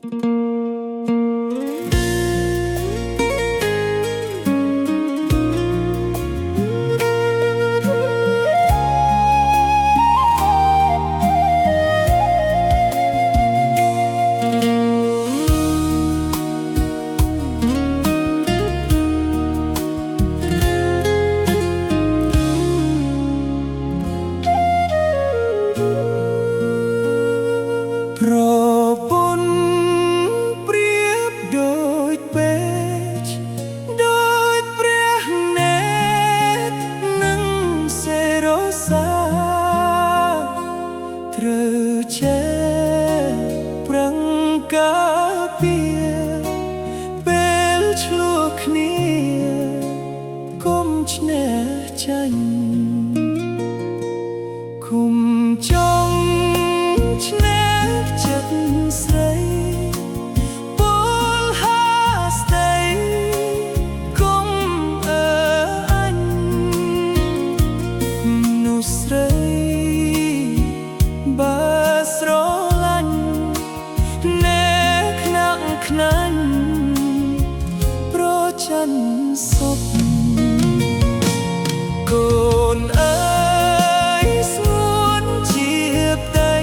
ប្រពន្ធប្រៀបដូចពេជ្រដូចព្រះនេតនិងសេរោសាត្រូវចេះប្រឹងការពារពេលឆ្លោះគ្នាកុំឈ្នះចាញ់គុំចង់ឈ្នះចិត្តស្រីពលហាស្ដីកុំអើអញមនុស្សស្រីបើស្រឡាញ់ណែខ្នាក់ខ្នាញ់ប្រច័ណ្ឌសុខកូនអើយស្ងួនជាផ្ទៃ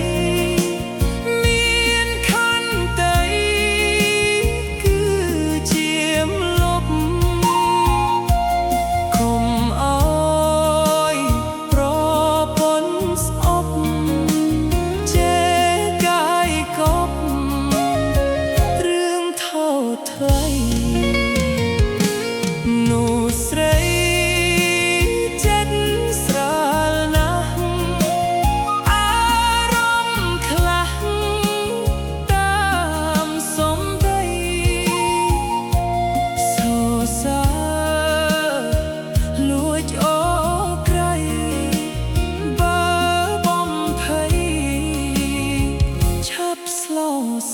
មានខន្តីគឺជាម្លប់កុំអើយប្រពន្ធស្អប់ចេះកាយកប់រឿងថោកថ្លៃនោះស្រី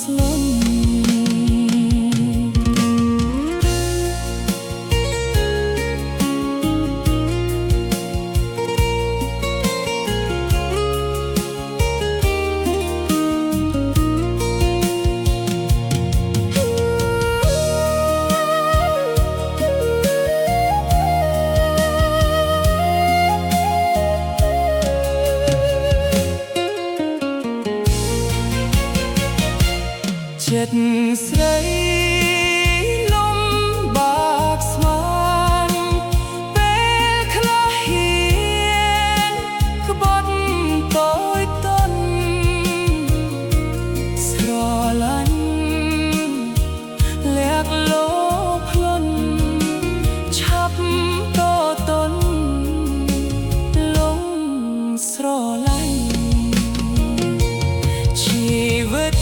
ស្លន់ចិត្តស្រីលំបាកស្មានពេលខ្លះហ៊ានក្បត់តូចតូចស្រឡាញ់លាក់លោភ្លន់ឆាប់តតន់លងស្រឡាញ់ជីវិត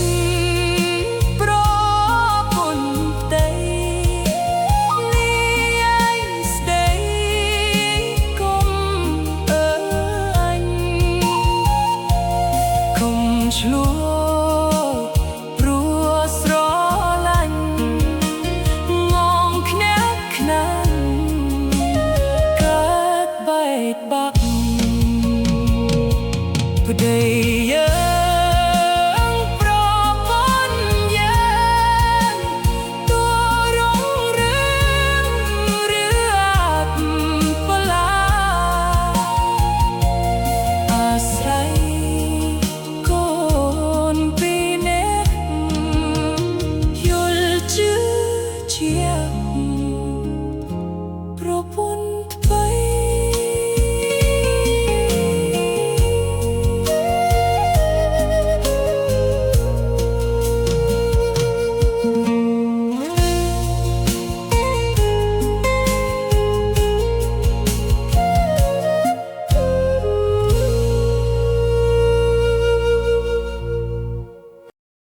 ឆ្លោះព្រោះស្រឡាញ់ងងខ្ញាក់ខ្នាញ់កើតបែកបាក់ប្តីយើងប្រពន្ធយើងតួរងរឿងឬអាប់បលាអាស្រ័យប្រពន្ធថ្មី